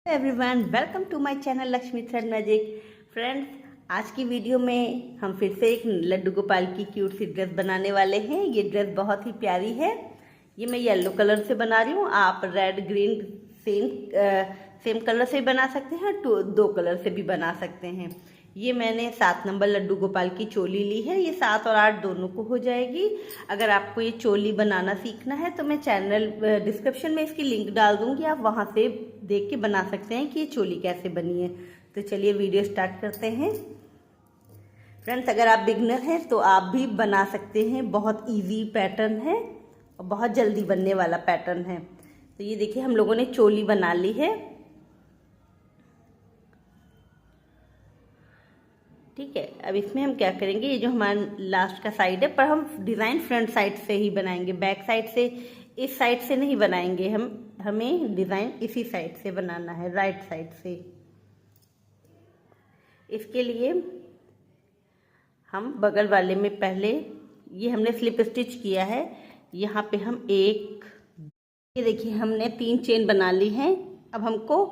Everyone, welcome to my channel Lakshmi thread magic. Friends, आज की video में हम फिर से एक लड्डू गोपाल की क्यूट सी ड्रेस बनाने वाले हैं। ये ड्रेस बहुत ही प्यारी है। ये मैं येलो कलर से बना रही हूँ। आप रेड ग्रीन सेम कलर से भी बना सकते हैं, दो कलर से भी बना सकते हैं। ये मैंने 7 नंबर लड्डू गोपाल की चोली ली है। ये 7 और 8 दोनों को हो जाएगी। अगर आपको ये चोली बनाना सीखना है तो मैं चैनल डिस्क्रिप्शन में इसकी लिंक डाल दूंगी, आप वहां से देख के बना सकते हैं कि ये चोली कैसे बनी है। तो चलिए वीडियो स्टार्ट करते हैं। फ्रेंड्स, अगर आप बिगनर हैं तो आप भी बना सकते हैं। बहुत ईजी पैटर्न है और बहुत जल्दी बनने वाला पैटर्न है। तो ये देखिए, हम लोगों ने चोली बना ली है। ठीक है, अब इसमें हम क्या करेंगे, ये जो हमारा लास्ट का साइड है, पर हम डिज़ाइन फ्रंट साइड से ही बनाएंगे, बैक साइड से, इस साइड से नहीं बनाएंगे। हमें डिज़ाइन इसी साइड से बनाना है, राइट साइड से। इसके लिए हम बगल वाले में पहले ये हमने स्लिप स्टिच किया है। यहाँ पे हम ये देखिए, हमने 3 चेन बना ली हैं। अब हमको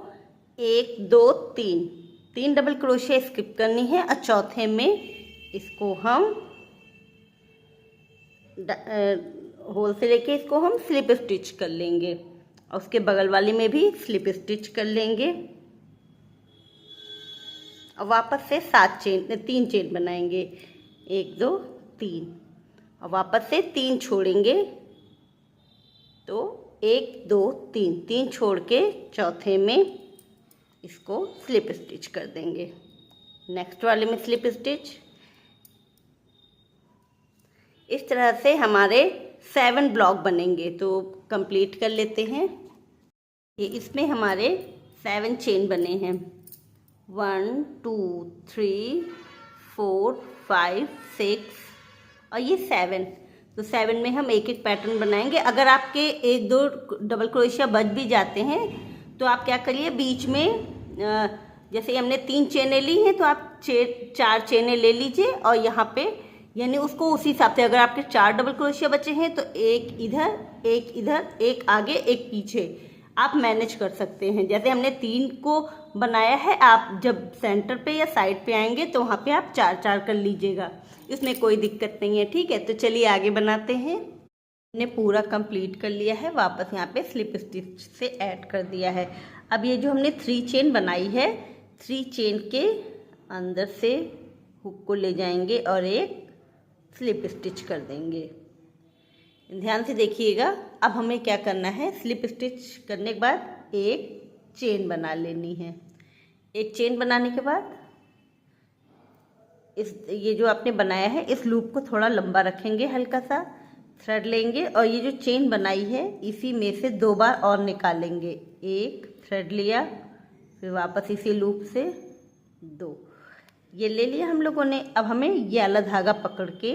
1 2 3 डबल क्रोशिया स्किप करनी है और चौथे में इसको हम होल से लेके इसको हम स्लिप स्टिच कर लेंगे और उसके बगल वाले में भी स्लिप स्टिच कर लेंगे और वापस से 3 चेन बनाएंगे। 1 2 3 और वापस से 3 छोड़ेंगे। तो 1 2 3 छोड़ के चौथे में इसको स्लिप स्टिच कर देंगे। नेक्स्ट वाले में स्लिप स्टिच। इस तरह से हमारे 7 ब्लॉक बनेंगे। तो कंप्लीट कर लेते हैं। ये इसमें हमारे 7 चेन बने हैं। 1 2 3 4 5 6 और ये 7। तो 7 में हम एक एक पैटर्न बनाएंगे। अगर आपके 1 2 डबल क्रोशिया बच भी जाते हैं तो आप क्या करिए, बीच में जैसे हमने 3 चेनें ली हैं तो आप 4 चेनें ले लीजिए और यहाँ पे यानी उसको उसी हिसाब से, अगर आपके 4 डबल क्रोशिया बचे हैं तो एक इधर, एक आगे, एक पीछे आप मैनेज कर सकते हैं। जैसे हमने 3 को बनाया है, आप जब सेंटर पे या साइड पे आएंगे तो वहाँ पे आप 4 कर लीजिएगा, इसमें कोई दिक्कत नहीं है। ठीक है, तो चलिए आगे बनाते हैं। हमने पूरा कंप्लीट कर लिया है। वापस यहाँ पे स्लिप स्टिच से ऐड कर दिया है। अब ये जो हमने 3 चेन बनाई है, 3 चेन के अंदर से हुक को ले जाएंगे और एक स्लिप स्टिच कर देंगे। ध्यान से देखिएगा। अब हमें क्या करना है, स्लिप स्टिच करने के बाद एक चेन बना लेनी है। एक चेन बनाने के बाद ये जो आपने बनाया है, इस लूप को थोड़ा लंबा रखेंगे, हल्का सा थ्रेड लेंगे और ये जो चेन बनाई है इसी में से 2 बार और निकालेंगे। एक थ्रेड लिया, फिर वापस इसी लूप से 2, ये ले लिया हम लोगों ने। अब हमें ये वाला धागा पकड़ के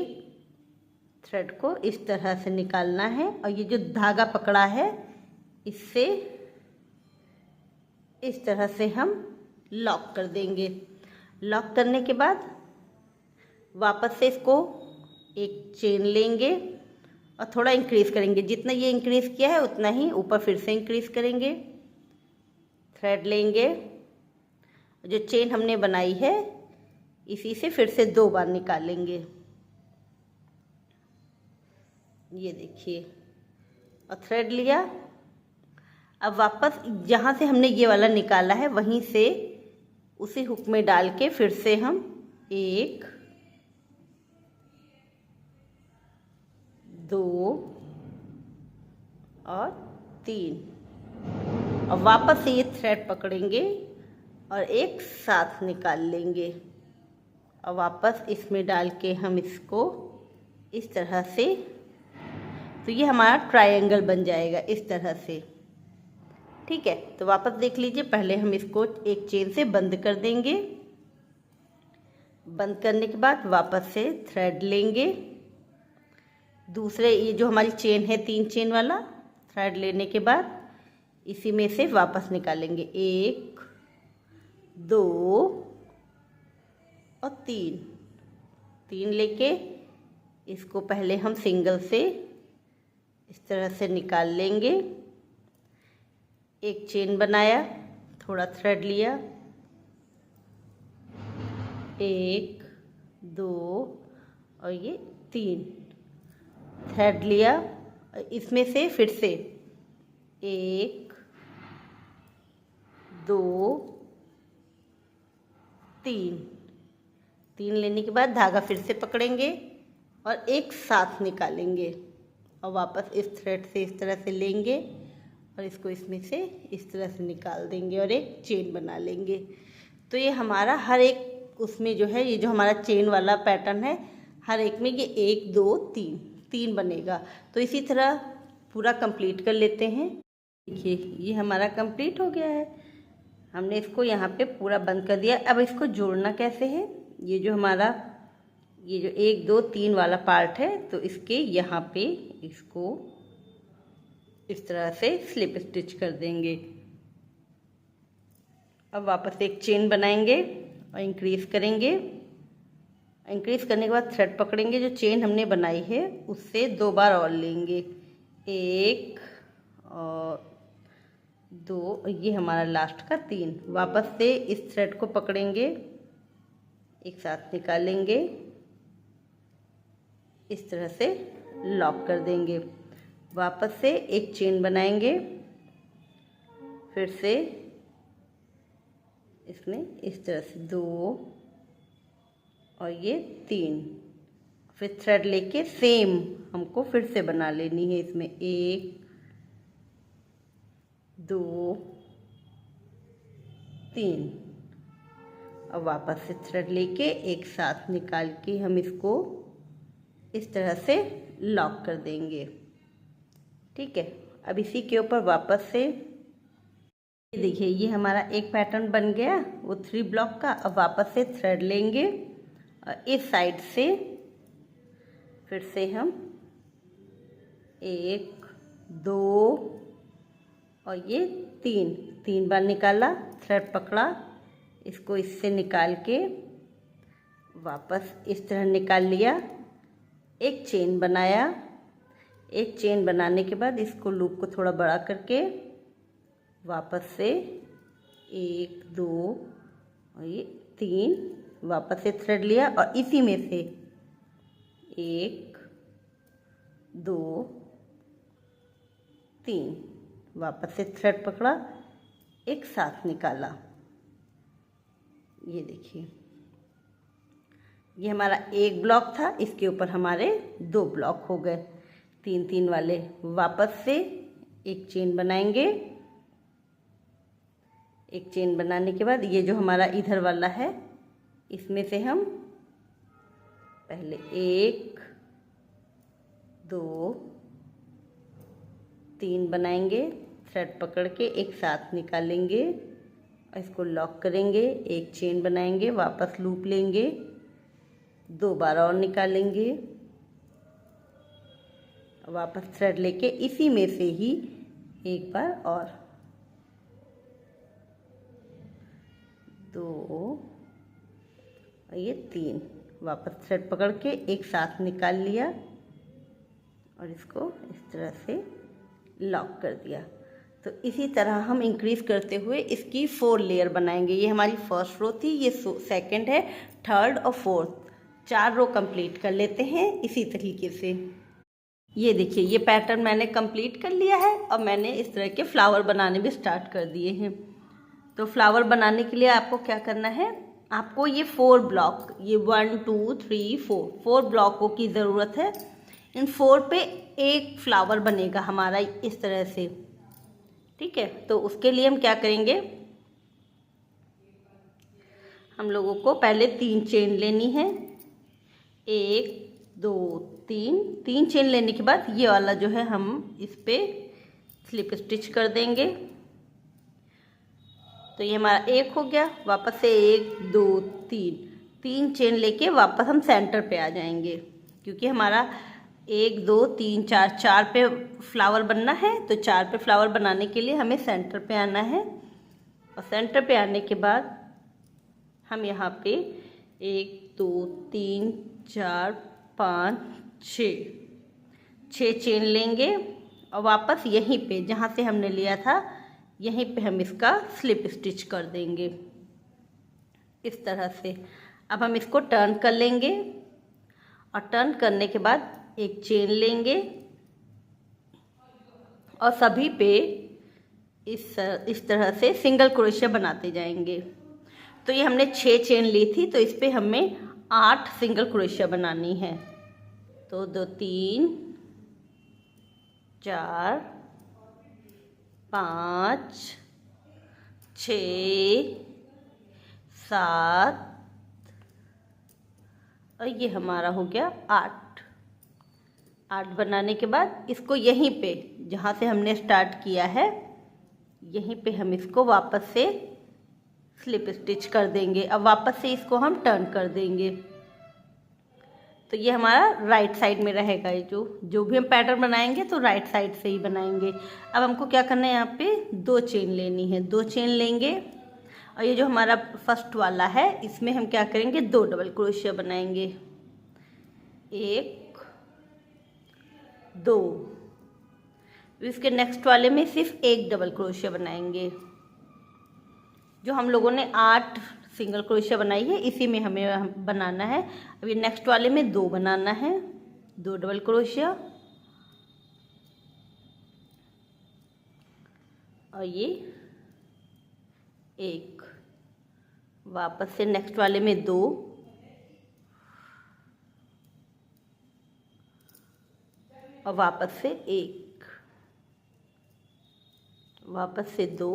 थ्रेड को इस तरह से निकालना है और ये जो धागा पकड़ा है इससे इस तरह से हम लॉक कर देंगे। लॉक करने के बाद वापस से इसको एक चेन लेंगे और थोड़ा इंक्रीज करेंगे। जितना ये इंक्रीज किया है उतना ही ऊपर फिर से इंक्रीज करेंगे। थ्रेड लेंगे, जो चेन हमने बनाई है इसी से फिर से 2 बार निकालेंगे। ये देखिए, और थ्रेड लिया। अब वापस जहाँ से हमने ये वाला निकाला है वहीं से उसी हुक में डाल के फिर से हम 1 2 और 3 और वापस से ये थ्रेड पकड़ेंगे और एक साथ निकाल लेंगे और वापस इसमें डाल के हम इसको इस तरह से, तो ये हमारा ट्रायंगल बन जाएगा इस तरह से। ठीक है, तो वापस देख लीजिए। पहले हम इसको एक चेन से बंद कर देंगे। बंद करने के बाद वापस से थ्रेड लेंगे। दूसरे ये जो हमारी चेन है 3 चेन वाला, थ्रेड लेने के बाद इसी में से वापस निकालेंगे। 1 2 और 3 लेके इसको पहले हम सिंगल से इस तरह से निकाल लेंगे। एक चेन बनाया, थोड़ा थ्रेड लिया, 1 2 और ये 3 थ्रेड लिया। इसमें से फिर से 1 2 3 लेने के बाद धागा फिर से पकड़ेंगे और एक साथ निकालेंगे और वापस इस थ्रेड से इस तरह से लेंगे और इसको इसमें से इस तरह से निकाल देंगे और एक चेन बना लेंगे। तो ये हमारा हर एक उसमें जो है, ये जो हमारा चेन वाला पैटर्न है, हर एक में ये 1 2 3 बनेगा। तो इसी तरह पूरा कंप्लीट कर लेते हैं। देखिए ये हमारा कंप्लीट हो गया है। हमने इसको यहाँ पे पूरा बंद कर दिया। अब इसको जोड़ना कैसे है, ये जो हमारा ये जो 1 2 3 वाला पार्ट है, तो इसके यहाँ पे इसको इस तरह से स्लिप स्टिच कर देंगे। अब वापस एक चेन बनाएंगे और इंक्रीज करेंगे। इंक्रीज करने के बाद थ्रेड पकड़ेंगे, जो चेन हमने बनाई है उससे 2 बार और लेंगे, 1 और 2, ये हमारा लास्ट का 3। वापस से इस थ्रेड को पकड़ेंगे, एक साथ निकालेंगे, इस तरह से लॉक कर देंगे। वापस से एक चेन बनाएंगे, फिर से इसमें इस तरह से 2 और ये 3, फिर थ्रेड लेके सेम हमको फिर से बना लेनी है। इसमें 1 2 3 और वापस से थ्रेड लेके एक साथ निकाल के हम इसको इस तरह से लॉक कर देंगे। ठीक है, अब इसी के ऊपर वापस से देखिए ये हमारा एक पैटर्न बन गया वो 3 ब्लॉक का। अब वापस से थ्रेड लेंगे और इस साइड से फिर से हम 1 2 और ये 3 बार निकाला, थ्रेड पकड़ा, इसको इससे निकाल के वापस इस तरह निकाल लिया, एक चेन बनाया। एक चेन बनाने के बाद इसको लूप को थोड़ा बड़ा करके वापस से 1 2 और ये 3, वापस से थ्रेड लिया और इसी में से 1 2 3 वापस से थ्रेड पकड़ा, एक साथ निकाला। ये देखिए ये हमारा एक ब्लॉक था, इसके ऊपर हमारे 2 ब्लॉक हो गए 3 वाले। वापस से एक चेन बनाएंगे। एक चेन बनाने के बाद ये जो हमारा इधर वाला है इसमें से हम पहले 1 2 3 बनाएंगे, थ्रेड पकड़ के एक साथ निकालेंगे और इसको लॉक करेंगे, एक चेन बनाएंगे, वापस लूप लेंगे, 2 बार और निकालेंगे, वापस थ्रेड लेके इसी में से ही एक बार और 2 और ये 3, वापस थ्रेड पकड़ के एक साथ निकाल लिया और इसको इस तरह से लॉक कर दिया। तो इसी तरह हम इंक्रीज करते हुए इसकी 4 लेयर बनाएंगे। ये हमारी फर्स्ट रो थी, ये सेकंड है, थर्ड और फोर्थ, 4 रो कंप्लीट कर लेते हैं इसी तरीके से। ये देखिए ये पैटर्न मैंने कंप्लीट कर लिया है और मैंने इस तरह के फ्लावर बनाने भी स्टार्ट कर दिए हैं। तो फ्लावर बनाने के लिए आपको क्या करना है, आपको ये 4 ब्लॉक, ये 1 2 3 4 ब्लॉकों की ज़रूरत है। इन 4 पे एक फ्लावर बनेगा हमारा इस तरह से। ठीक है, तो उसके लिए हम क्या करेंगे, हम लोगों को पहले 3 चेन लेनी है, 1 2 3 चेन लेने के बाद ये वाला जो है हम इस पे स्लिप स्टिच कर देंगे। तो ये हमारा 1 हो गया, वापस से 1 2 3 चेन लेके वापस हम सेंटर पे आ जाएंगे, क्योंकि हमारा 1 2 3 4 पे फ्लावर बनना है। तो 4 पे फ्लावर बनाने के लिए हमें सेंटर पे आना है और सेंटर पे आने के बाद हम यहाँ पे 1 2 3 4 5 6 चेन लेंगे और वापस यहीं पे जहाँ से हमने लिया था यहीं पे हम इसका स्लिप स्टिच कर देंगे इस तरह से। अब हम इसको टर्न कर लेंगे और टर्न करने के बाद एक चेन लेंगे और सभी पे इस तरह से सिंगल क्रोशिया बनाते जाएंगे। तो ये हमने 6 चेन ली थी, तो इस पे हमें 8 सिंगल क्रोशिया बनानी है। तो 2 3 4 5 6 7 और ये हमारा हो गया 8 बनाने के बाद इसको यहीं पे जहाँ से हमने स्टार्ट किया है यहीं पे हम इसको वापस से स्लिप स्टिच कर देंगे। अब वापस से इसको हम टर्न कर देंगे। तो ये हमारा राइट साइड में रहेगा। ये जो भी हम पैटर्न बनाएंगे तो राइट साइड से ही बनाएंगे। अब हमको क्या करना है, यहाँ पे 2 चेन लेनी है। 2 चेन लेंगे और ये जो हमारा फर्स्ट वाला है इसमें हम क्या करेंगे, 2 डबल क्रोशिया बनाएंगे। 1 2। इसके नेक्स्ट वाले में सिर्फ 1 डबल क्रोशिया बनाएंगे। जो हम लोगों ने 8 सिंगल क्रोशिया बनाई है इसी में हमें बनाना है। अब ये नेक्स्ट वाले में 2 बनाना है, 2 डबल क्रोशिया और ये 1। वापस से नेक्स्ट वाले में 2 और वापस से 1, वापस से 2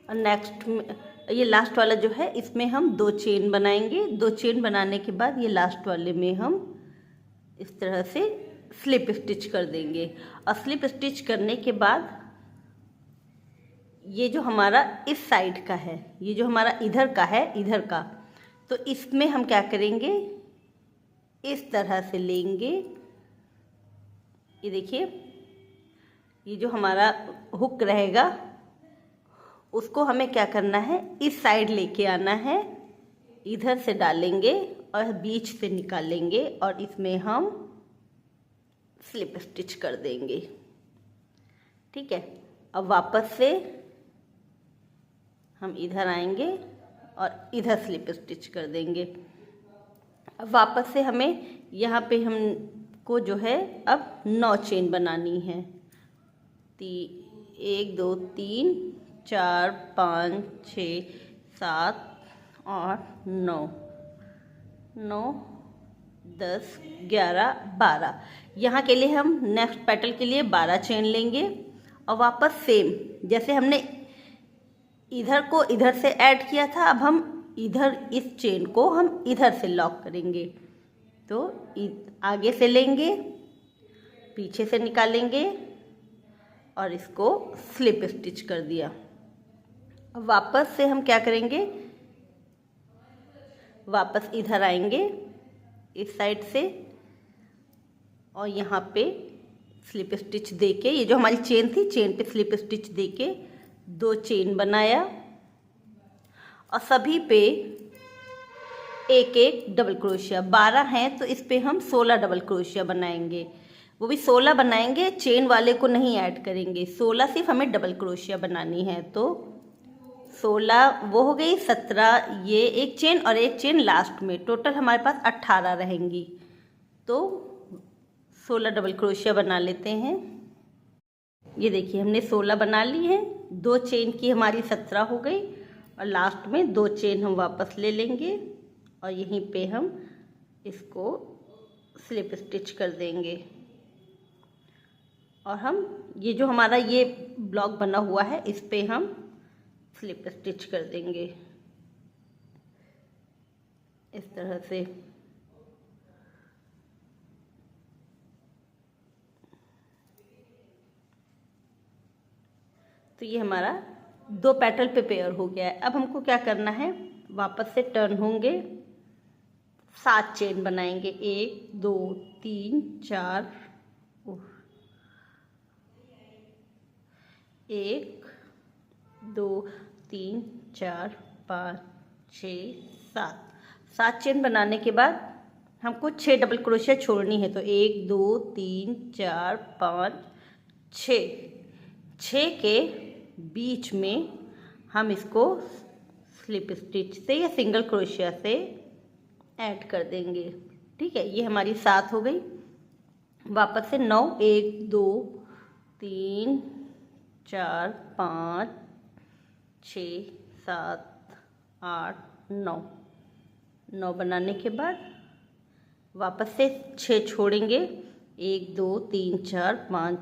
और नेक्स्ट में ये लास्ट वाला जो है इसमें हम 2 चेन बनाएंगे। 2 चेन बनाने के बाद ये लास्ट वाले में हम इस तरह से स्लिप स्टिच कर देंगे। और स्लिप स्टिच करने के बाद ये जो हमारा इस साइड का है, ये जो हमारा इधर का है, इधर का, तो इसमें हम क्या करेंगे, इस तरह से लेंगे। ये देखिए, ये जो हमारा हुक रहेगा उसको हमें क्या करना है, इस साइड लेके आना है, इधर से डालेंगे और बीच से निकालेंगे और इसमें हम स्लिप स्टिच कर देंगे। ठीक है। अब वापस से हम इधर आएंगे और इधर स्लिप स्टिच कर देंगे। अब वापस से हमें यहाँ पे हमको जो है अब 9 चेन बनानी है। 1 2 3 4 5 6 7 8 9 10 11 12। यहाँ के लिए हम नेक्स्ट पेटल के लिए 12 चेन लेंगे और वापस सेम जैसे हमने इधर को इधर से ऐड किया था, अब हम इधर इस चेन को हम इधर से लॉक करेंगे। तो आगे से लेंगे, पीछे से निकालेंगे और इसको स्लिप स्टिच कर दिया। अब वापस से हम क्या करेंगे, वापस इधर आएंगे इस साइड से और यहाँ पे स्लिप स्टिच देके, ये जो हमारी चेन थी चेन पे स्लिप स्टिच देके 2 चेन बनाया और सभी पे 1 डबल क्रोशिया। 12 हैं तो इस पे हम 16 डबल क्रोशिया बनाएंगे। वो भी 16 बनाएंगे, चेन वाले को नहीं ऐड करेंगे। 16 सिर्फ हमें डबल क्रोशिया बनानी है। तो 16 वो हो गई, 17 ये 1 चेन और 1 चेन लास्ट में, टोटल हमारे पास 18 रहेंगी। तो 16 डबल क्रोशिया बना लेते हैं। ये देखिए हमने 16 बना ली है। 2 चेन की हमारी 17 हो गई और लास्ट में 2 चेन हम वापस ले लेंगे और यहीं पे हम इसको स्लिप स्टिच कर देंगे। और हम ये जो हमारा ये ब्लॉक बना हुआ है इस पे हम स्लिप स्टिच कर देंगे इस तरह से। तो ये हमारा 2 पेटल पे पेयर हो गया है। अब हमको क्या करना है, वापस से टर्न होंगे, 7 चेन बनाएंगे। 1 2 3 4 1 2 3 4 5 6 7 7 चेन बनाने के बाद हमको 6 डबल क्रोशिया छोड़नी है। तो 1 2 3 4 5 6, 6 के बीच में हम इसको स्लिप स्टिच से या सिंगल क्रोशिया से ऐड कर देंगे। ठीक है, ये हमारी 7 हो गई। वापस से 9, 1 2 3 4 5 6 7 8 9, 9 बनाने के बाद वापस से 6 छोड़ेंगे। 1 2 3 4 5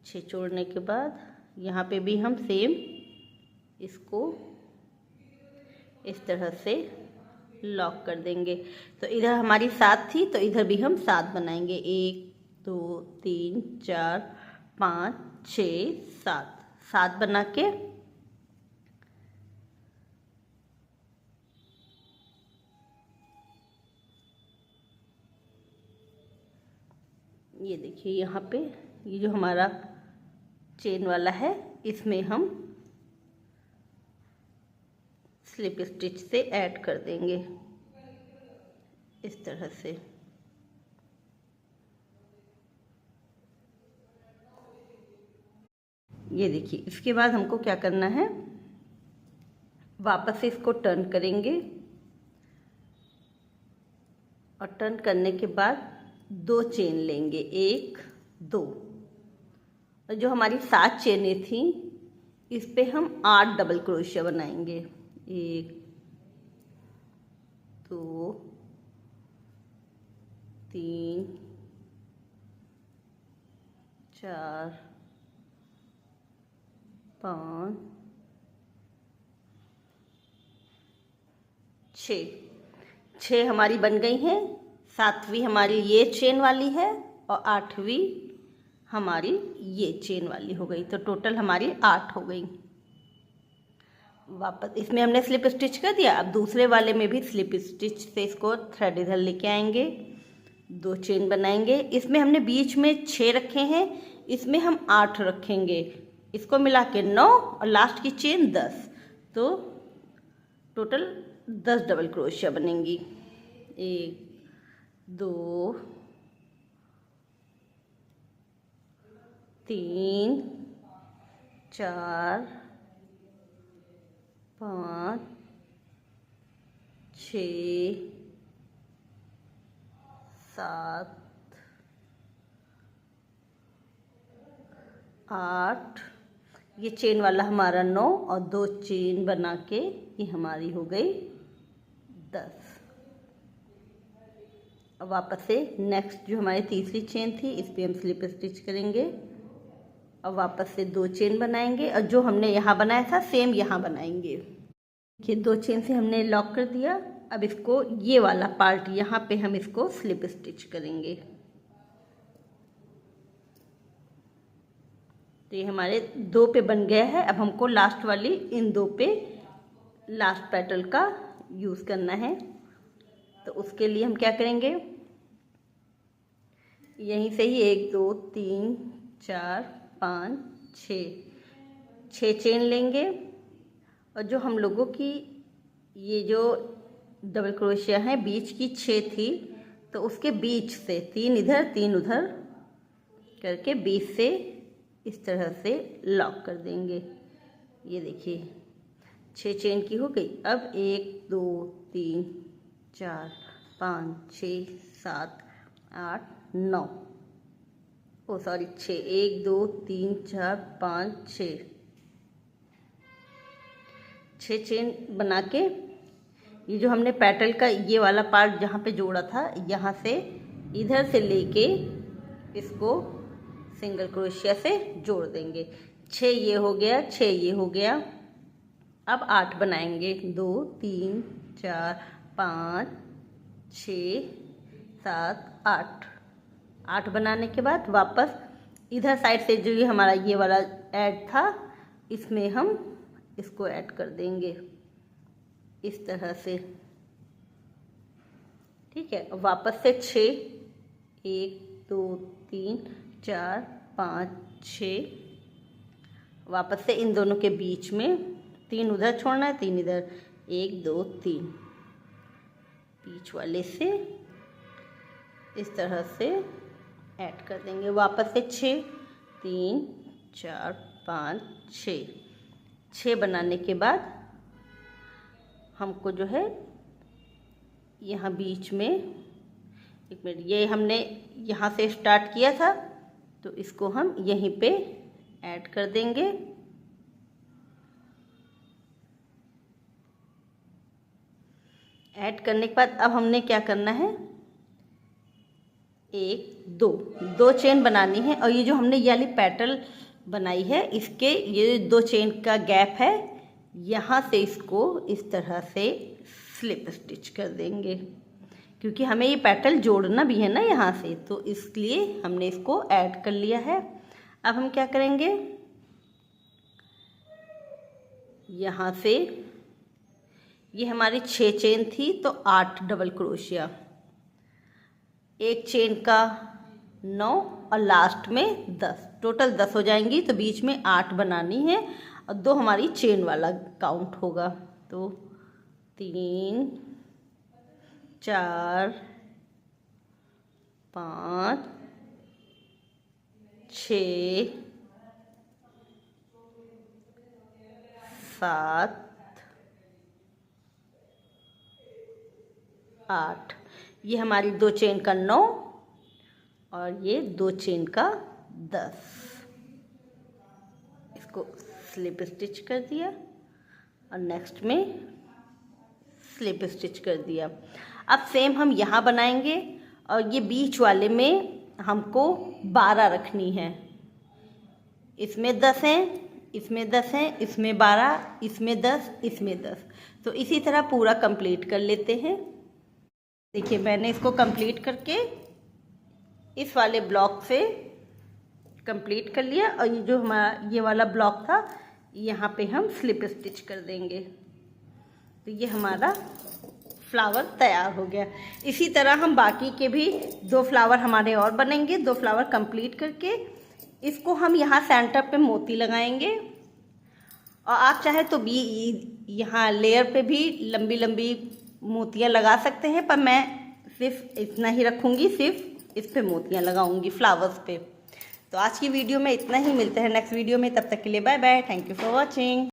6 छोड़ने के बाद यहाँ पे भी हम सेम इसको इस तरह से लॉक कर देंगे। तो इधर हमारी 7 थी, तो इधर भी हम 7 बनाएंगे। 1 2 3 4 5 6 7, 7 बना के ये देखिए यहाँ पे ये जो हमारा चेन वाला है इसमें हम स्लिप स्टिच से ऐड कर देंगे इस तरह से। ये देखिए, इसके बाद हमको क्या करना है, वापस से इसको टर्न करेंगे और टर्न करने के बाद 2 चेन लेंगे, 1 2, और जो हमारी 7 चेनें थी इस पे हम 8 डबल क्रोशिया बनाएंगे। 1 2 3 4 5 6 हमारी बन गई हैं। 7वीं हमारी ये चेन वाली है और 8वीं हमारी ये चेन वाली हो गई। तो टोटल हमारी 8 हो गई। वापस इसमें हमने स्लिप स्टिच कर दिया। अब दूसरे वाले में भी स्लिप स्टिच से इसको थ्रेड इधर लेके आएंगे, 2 चेन बनाएंगे। इसमें हमने बीच में 6 रखे हैं, इसमें हम 8 रखेंगे। इसको मिला के 9 और लास्ट की चेन 10, तो टोटल 10 डबल क्रोशिया बनेंगी। 1 2 3 4 5 6 7 8, ये चेन वाला हमारा 9 और 2 चेन बना के ये हमारी हो गई 10। अब वापस से नेक्स्ट जो हमारी तीसरी चेन थी इस पे हम स्लिप स्टिच करेंगे और वापस से 2 चेन बनाएंगे और जो हमने यहाँ बनाया था सेम यहाँ बनाएंगे। ये 2 चेन से हमने लॉक कर दिया। अब इसको ये वाला पार्ट यहाँ पे हम इसको स्लिप स्टिच करेंगे। तो ये हमारे 2 पे बन गया है। अब हमको लास्ट वाली इन 2 पे लास्ट पेटल का यूज़ करना है। तो उसके लिए हम क्या करेंगे, यहीं से ही 1 2 3 4 5 6 चेन लेंगे और जो हम लोगों की ये जो डबल क्रोशिया है बीच की 6 थी, तो उसके बीच से 3 इधर 3 उधर करके बीच से इस तरह से लॉक कर देंगे। ये देखिए 6 चेन की हो गई। अब 1 2 3 4 5 6 7 8 9, ओ सॉरी 6, 1 2 3 4 5 6 चेन बना के ये जो हमने पेटल का ये वाला पार्ट जहाँ पे जोड़ा था यहाँ से इधर से लेके इसको सिंगल क्रोशिया से जोड़ देंगे। 6 ये हो गया, 6 ये हो गया। अब 8 बनाएंगे, 2 3 4 5 6 7 8 बनाने के बाद वापस इधर साइड से जो ये हमारा ये वाला ऐड था इसमें हम इसको ऐड कर देंगे इस तरह से। ठीक है, वापस से 6 1 2 3 4 5 6, वापस से इन दोनों के बीच में 3 उधर छोड़ना है 3 इधर, 1 2 3 बीच वाले से इस तरह से ऐड कर देंगे। वापस से 6, 3, 4, 5, 6 बनाने के बाद हमको जो है यहाँ बीच में, एक मिनट, ये हमने यहाँ से स्टार्ट किया था तो इसको हम यहीं पे ऐड कर देंगे। ऐड करने के बाद अब हमने क्या करना है, 1 2 चेन बनानी है। और ये जो हमने ये वाली पेटल बनाई है, इसके ये 2 चेन का गैप है, यहाँ से इसको इस तरह से स्लिप स्टिच कर देंगे, क्योंकि हमें ये पेटल जोड़ना भी है ना यहाँ से, तो इसलिए हमने इसको ऐड कर लिया है। अब हम क्या करेंगे, यहाँ से ये हमारी 6 चेन थी तो 8 डबल क्रोशिया, एक चेन का 9 और लास्ट में 10, टोटल 10 हो जाएंगी। तो बीच में 8 बनानी है और 2 हमारी चेन वाला काउंट होगा। तो 3, 4, 5, 6, 7, 8, ये हमारी 2 चेन का 9 और ये 2 चेन का 10। इसको स्लिप स्टिच कर दिया और नेक्स्ट में स्लिप स्टिच कर दिया। अब सेम हम यहाँ बनाएंगे और ये बीच वाले में हमको 12 रखनी है। इसमें 10 हैं, इसमें 10 हैं, इसमें 12, इसमें 10, इसमें 10। तो इसी तरह पूरा कंप्लीट कर लेते हैं। देखिए मैंने इसको कंप्लीट करके इस वाले ब्लॉक से कंप्लीट कर लिया और ये जो हमारा ये वाला ब्लॉक था यहाँ पे हम स्लिप स्टिच कर देंगे। तो ये हमारा फ्लावर तैयार हो गया। इसी तरह हम बाकी के भी 2 फ्लावर हमारे और बनेंगे। 2 फ्लावर कंप्लीट करके इसको हम यहाँ सेंटर पे मोती लगाएंगे और आप चाहे तो भी यहाँ लेयर पे भी लंबी लंबी मोतियाँ लगा सकते हैं, पर मैं सिर्फ इतना ही रखूँगी, सिर्फ इस पे मोतियाँ लगाऊंगी फ्लावर्स पे। तो आज की वीडियो में इतना ही, मिलते हैं नेक्स्ट वीडियो में, तब तक के लिए bye bye, thank you for watching.